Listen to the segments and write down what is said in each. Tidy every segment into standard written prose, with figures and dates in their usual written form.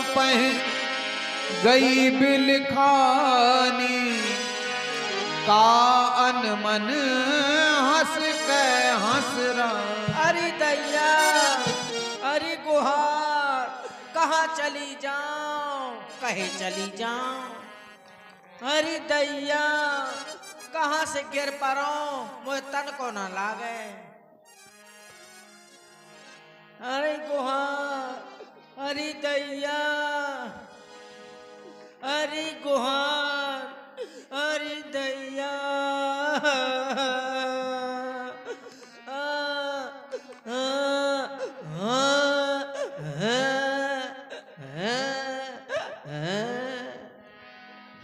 पह गई बिलखानी, का अनमन हंस के हंस रहा। अरे दैया, अरे गुहार, कहाँ चली जाऊं, कहीं चली जाऊं। अरे दैया, कहाँ से गिर पड़ो, मुझे तन को न लागे। अरे गुहार, अरे दैया, अरे गुहार, अरे दैया।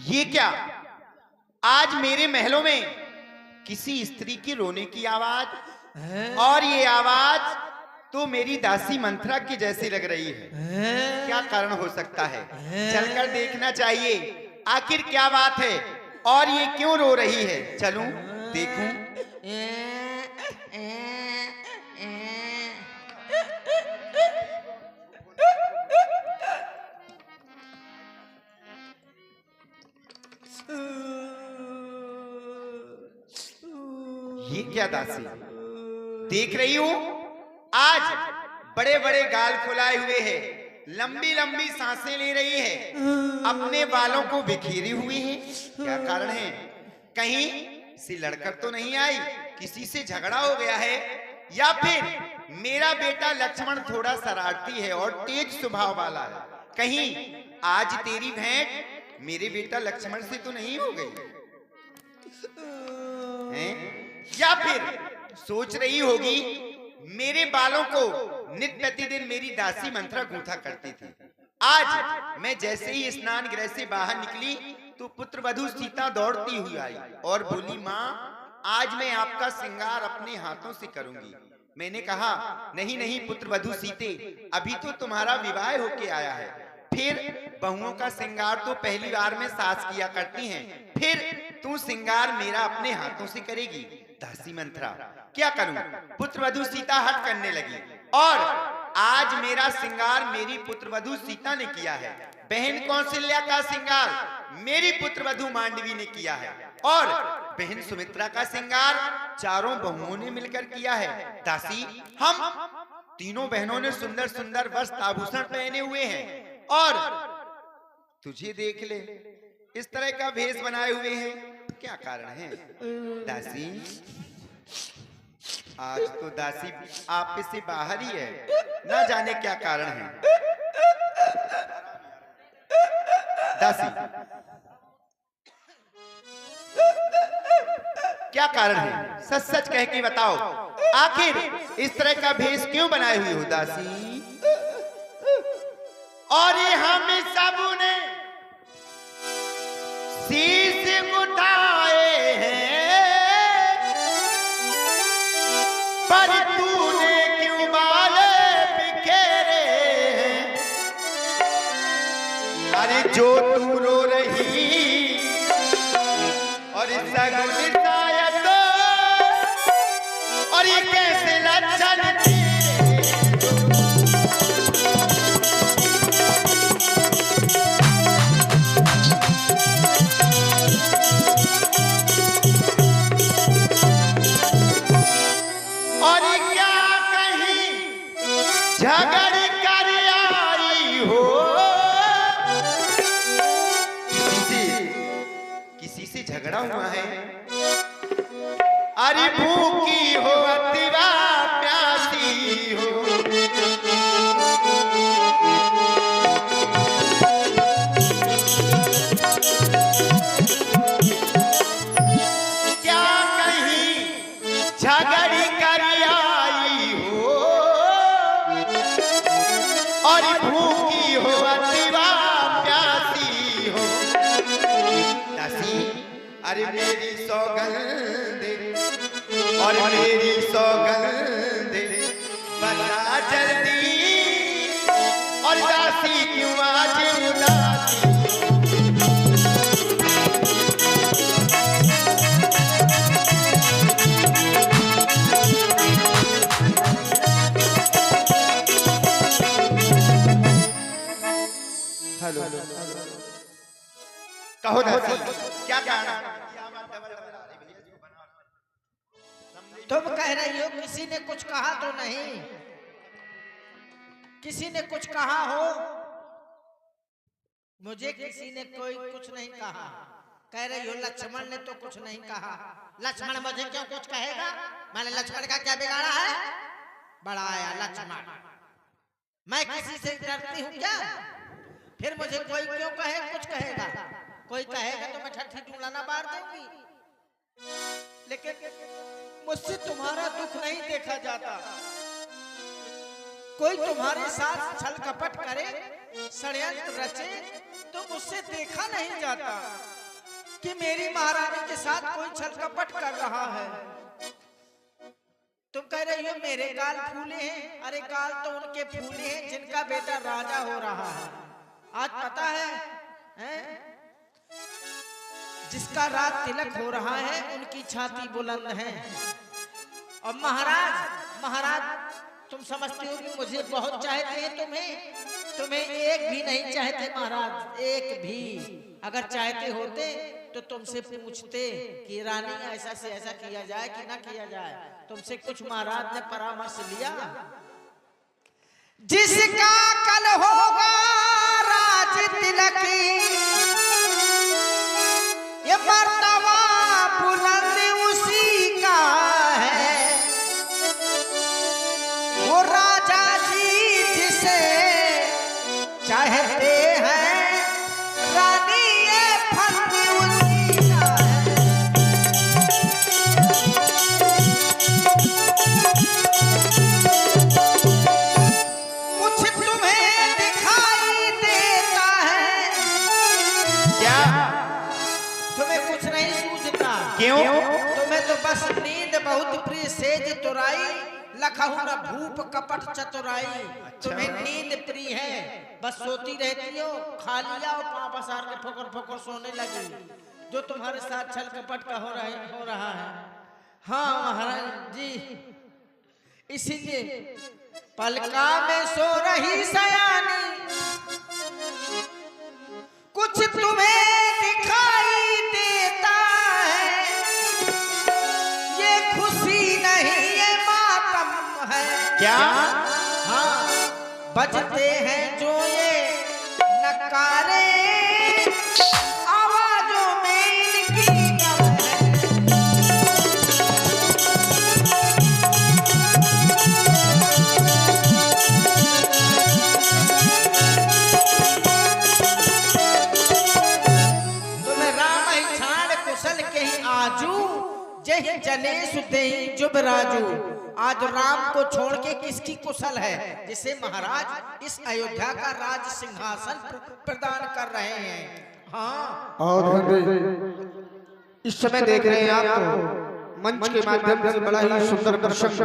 ये क्या, आज मेरे महलों में किसी स्त्री की रोने की आवाज, और ये आवाज तो मेरी दासी मंथरा की जैसी लग रही है। क्या कारण हो सकता है? चलकर देखना चाहिए, आखिर क्या बात है और ये क्यों रो रही है। चलूं देखूं। ये क्या दासी, देख रही हूं आज बड़े बड़े गाल फुलाए हुए है, लंबी लंबी सांसें ले रही है, अपने बालों को बिखेरी हुई है। क्या कारण है? कहीं से लड़कर तो नहीं आई, किसी से झगड़ा हो गया है, या फिर मेरा बेटा लक्ष्मण थोड़ा शरारती है और तेज स्वभाव वाला है। कहीं आज तेरी भेंट मेरे बेटा लक्ष्मण से तो नहीं हो गई है? या फिर सोच रही होगी मेरे बालों को नित्य प्रतिदिन मेरी दासी मंथरा गूंथा करती थी। आज मैं जैसे ही स्नान गृह से बाहर निकली तो पुत्र वधू सीता दौड़ती हुई आई और बोली, माँ आज मैं आपका श्रृंगार अपने हाथों से करूंगी। मैंने कहा, नहीं नहीं पुत्र वधू सीते, अभी तो तुम्हारा विवाह होके आया है, फिर बहुओं का श्रृंगार तो पहली बार में सास किया करती हैं, फिर तू श्रृंगार मेरा अपने हाथों से करेगी। दासी मंथरा, क्या करूं? पुत्र वधू सीता हट करने लगी और आज मेरा श्रृंगार मेरी पुत्र वधू सीता ने किया है। बहन कौशल्या का श्रृंगार मेरी पुत्र वधू मांडवी ने किया है और बहन सुमित्रा का श्रृंगार चारों बहुओं ने मिलकर किया है। दासी, हम तीनों बहनों ने सुंदर सुंदर वस्त्र आभूषण पहने हुए हैं और तुझे देख ले इस तरह का भेष बनाए हुए हैं, क्या कारण है? दासी, आज तो दासी आप से बाहर ही है, ना जाने क्या कारण है। दासी, क्या कारण है? सच सच कह के बताओ, आखिर इस तरह का भेष क्यों बनाए हुए हो दासी? और ये हम सब ने शीश उठाए हैं, पर तूने क्यों बाल बिखेरे हैं? अरे जो तू रो रही और सगुन शायद, और ये कैसे लक्षण झगड़ कर आई हो, किसी से झगड़ा हुआ है? अरे भूखी हो अतिवा प्यासी हो, क्या कहीं झगड़ कर आई हो और भूखी हो अतिवा प्यासी हो। दासी, अरे मेरी सौगंध और मेरी सौगंध बता जल्दी, और दासी क्यों आज उदासी? हेलो कहो दासी क्या कहना? तुम कह रही हो किसी ने कुछ कहा तो नहीं? किसी ने कुछ कहा हो? मुझे किसी ने कोई कुछ नहीं कहा। कह रही हो लक्ष्मण ने तो कुछ नहीं कहा। लक्ष्मण मुझे क्यों कुछ कहेगा? मैंने लक्ष्मण का क्या बिगाड़ा है? बड़ा आया लक्ष्मण। मैं किसी से डरती हूँ क्या? फिर मुझे कोई क्यों कहे कुछ कहेगा? कोई कहेगा तो मैं ठट्ठी टूलाना मार दूंगी। लेकिन मुझसे तुम्हारा दुख नहीं देखा जाता। कोई तुम्हारे साथ छल कपट करे, षड्यंत्र रचे, तो मुझसे देखा नहीं जाता कि मेरी महारानी के साथ कोई छल कपट कर रहा है। तुम कह रही हो मेरे गाल फूले हैं। अरे गाल तो उनके फूले हैं जिनका बेटा राजा हो रहा है। आज पता है? जिसका राज तिलक हो रहा है उनकी छाती बुलंद है। और महाराज तुम समझते हो कि मुझे बहुत चाहते हैं तुम्हें एक भी नहीं चाहते महाराज, एक भी। अगर चाहते होते तो तुमसे पूछते कि रानी ऐसा से ऐसा किया जाए कि ना किया जाए। तुमसे कुछ महाराज ने परामर्श लिया? जिसका कल होगा राज तिलक, ये मर्तबा बुलंद उसी का है। वो राजा जी जिसे चाहते हैं, रानी ये फर्ज उसी का है। कुछ तुम्हें दिखाई देता है क्या? तुम्हें कुछ नहीं सूझता? क्यों? तुम्हें तो बस नींद बहुत प्रिय सेज तुराई, लखहुरा भूप कपट चतुराई। तुम्हें नींद प्रिय है, बस सोती रहती हो, खा लिया और पांव पसार के फोकर फोकर सोने लगी। जो तुम्हारे साथ छल कपट का हो रहा है। हाँ महाराज जी, इसीलिए पलका में सो रही सयानी, कुछ तुम्हें दिखाई देता है। ये खुशी नहीं ये मातम है। क्या? हाँ, बजते हैं जो ये नकारे, आवाजों में इनकी गम है। तुम्हें राम ही छाड़ कुशल के ही आजू, जय जनेश देहि जुब राजू। आज राम को छोड़ के किसकी कुशल है, जिसे महाराज इस अयोध्या का राज सिंहासन प्रदान कर रहे हैं। हाँ, और इस समय देख रहे हैं आप मंच के माध्यम से बड़ा ही सुंदर प्रसंग।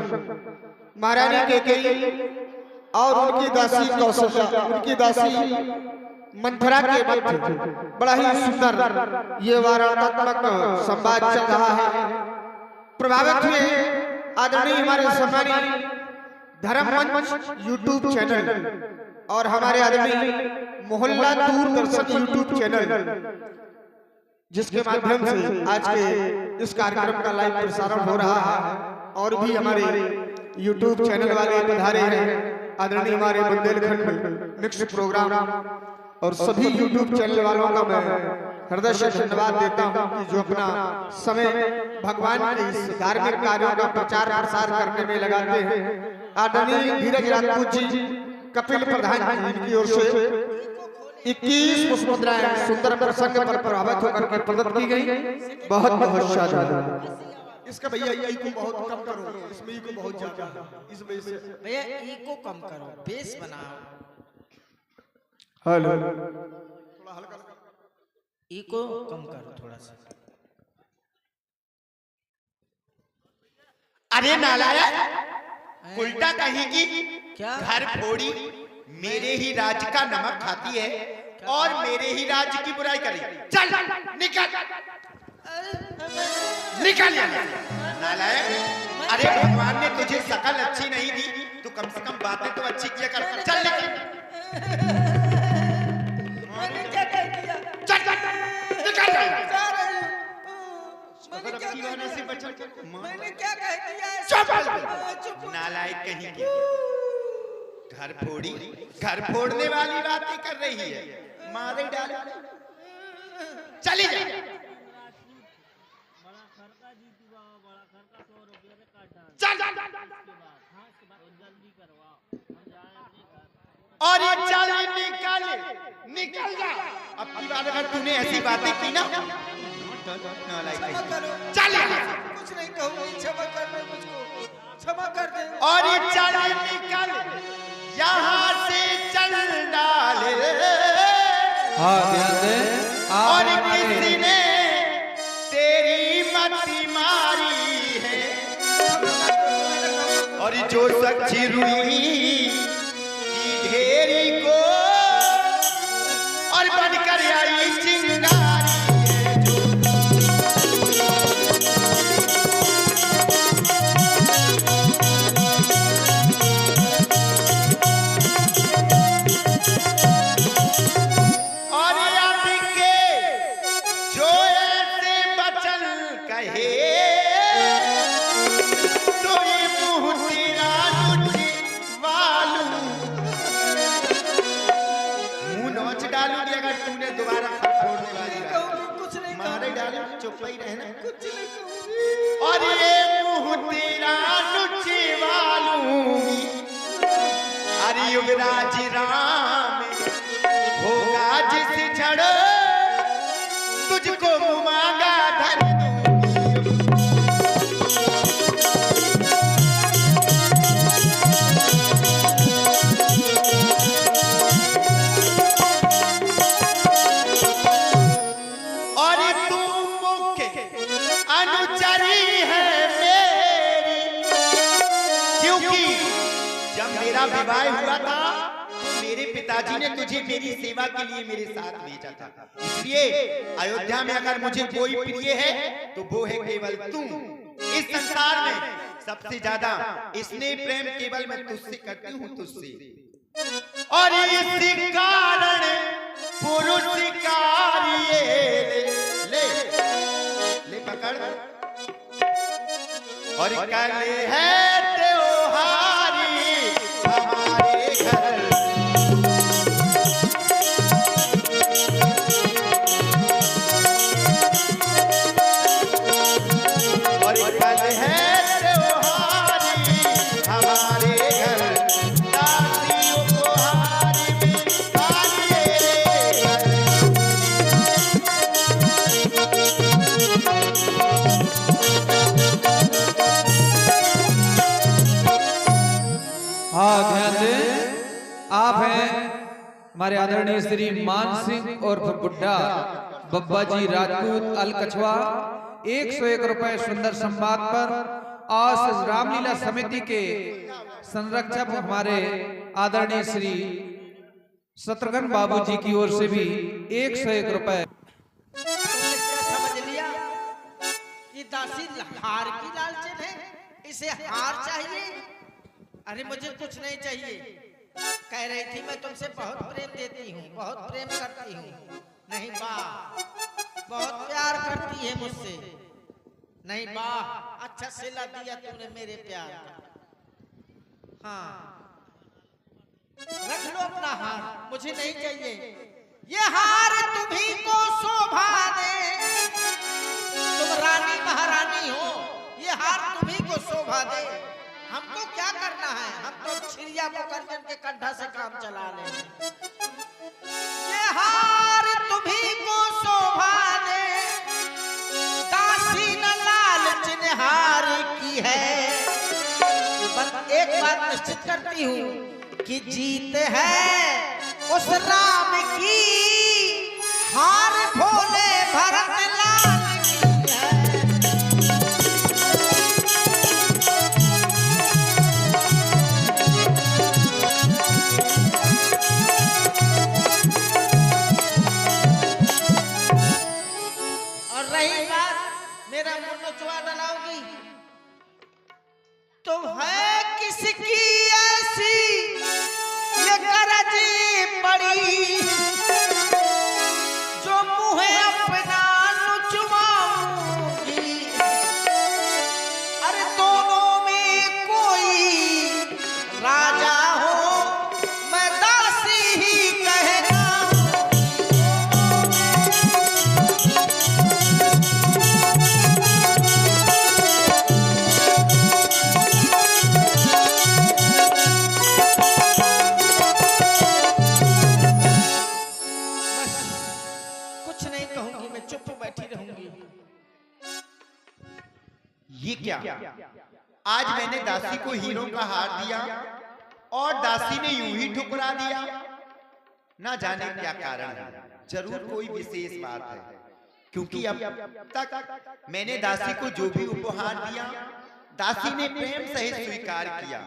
महारानी कैकेयी और उनकी दासी कौशल्या, उनकी दासी मंथरा के मध्य बड़ा ही सुंदर ये वाराणसात्मक संवाद चल रहा है। प्रभावित हुए आदरणीय हमारे सम्मानीय धर्म मंच यूट्यूब चैनल और हमारे आदरणीय मोहल्ला दूरदर्शन यूट्यूब चैनल, जिसके माध्यम से आज के इस कार्यक्रम का लाइव प्रसारण हो रहा है। और भी हमारे यूट्यूब चैनल वाले पधारे हैं, आदरणीय हमारे बुंदेलखंड मिक्स प्रोग्राम और सभी यूट्यूब चैनल वालों का मैं हृदय से धन्यवाद देता हूं कि जो अपना समय भगवान के इस धार्मिक कार्यों का प्रचार प्रसार करने में लगाते हैं। आदरणीय धीरज राजपूत जी, कपिल प्रधान जी, इनकी ओर से 21 पुष्प मुद्राएं सुंदर प्रसंग पर प्रभावित होकर के प्रदत्त की गई। बहुत बहुत शाबाश। इसका भैया ई को बहुत कम करो, इसमें ई को बहुत ज्यादा, इस वजह से भैया ई को कम करो, बेस बनाओ। हेलो, थोड़ा हल्का ई को कम करो थोड़ा सा। अरे नालायक, उल्टा कहेगी क्या? घर फोड़ी, मेरे ही राज का नमक खाती है और मेरे ही राज्य की बुराई करेगी। चल निकल निकल यहाँ। नालायक, अरे भगवान ने तुझे शकल अच्छी नहीं दी तो कम से कम बातें तो अच्छी किया कर। चल निकल। खिलौने से बचा के मैंने क्या कह दिया है? चुप नालायक कहीं की घर फोड़ने वाली बातें कर रही है। मारे डाले चली जा। और ये चल निकल जा। अब की बात अगर तूने ऐसी बातें की ना चल कुछ नहीं कहूंगी, क्षमा कर दे मुझको, क्षमा कर दे। और ये चल निकल यहाँ से चल डाले। और किसी ने तेरी मती मारी है। और जो सच्ची रुई की ढेरी को और बनकर आई चिंगारी है जो। और अब के जो ऐसे बचन कहे तो ये मुँह तेरा नुची वालू। मुँह नोच डालूंगी अगर तूने दोबारा फोड़ने वाली कुछ नहीं मारे डालू। चुप ही रहना। कुछ नहीं कहूंगी। और ये मुँह तेरा नुची वालू। अरे युवराज राम होगा जिस छड़ तुझको मांगा धर दूंगी। और तू मुख्य अनुचरी है मेरी, क्योंकि जब मेरा विवाह हुआ था मेरे पिताजी ने तुझे मेरी सेवा के लिए मेरे साथ भेजा था। इसलिए अयोध्या में अगर मुझे कोई प्रिय है तो वो है केवल तू। इस संसार में सबसे ज्यादा स्नेह प्रेम केवल मैं तुझसे करती हूँ, तुझसे। और इसी कारण पुरुष कार्य ले ले पकड़। और कल है त्योहारी हमारे घर। और कल है त्योहारी हमारे घर। दासियों को हारी में ध्यान दें। आप हैं हमारे आदरणीय श्री मान सिंह और बुड्ढा बब्बा जी राजपूत अल कछवा। 101 रुपए सुंदर संवाद पर और रामलीला समिति के संरक्षक हमारे आदरणीय श्री शत्रुघ्न बाबू जी की ओर से भी 101 रुपए। तुमने क्या समझ लिया कि दासी हार की लालचन है, इसे हार चाहिए? अरे मुझे कुछ नहीं चाहिए। कह रही थी मैं तुमसे बहुत प्रेम देती हूँ, बहुत प्रेम करती हूँ। नहीं वाह, बहुत प्यार करती है मुझसे। नहीं वाह, अच्छा सिला दिया तूने मेरे प्यार का। हाँ रख लो अपना हार, मुझे नहीं चाहिए। ये हार तुम्ही को शोभा दे, तुम रानी महारानी हो, ये हार तुम्ही को शोभा दे। हमको क्या करना है, हम तो छिरिया मुकर्जन के कंधा से काम चला लेंगे। ये हार तुम्ही को शोभा दे, दासी न लालच निहार की है। बस एक बात निश्चित करती हूँ कि जीत है उस राम की, हार भोले भरत लाल की है। और रही बात मेरा मुंह नचवा डलाओगी तो है किसकी ऐसी ये गरजी पड़ी, जो मुँह अपना नुचवाऊंगी। आज मैंने दासी को हीरों का हार दिया और दासी ने यूं ही ठुकरा दिया। ना जाने क्या कारण है, जरूर कोई विशेष बात है, क्योंकि अब तक मैंने दासी को जो भी उपहार दिया दासी ने प्रेम सहित स्वीकार किया।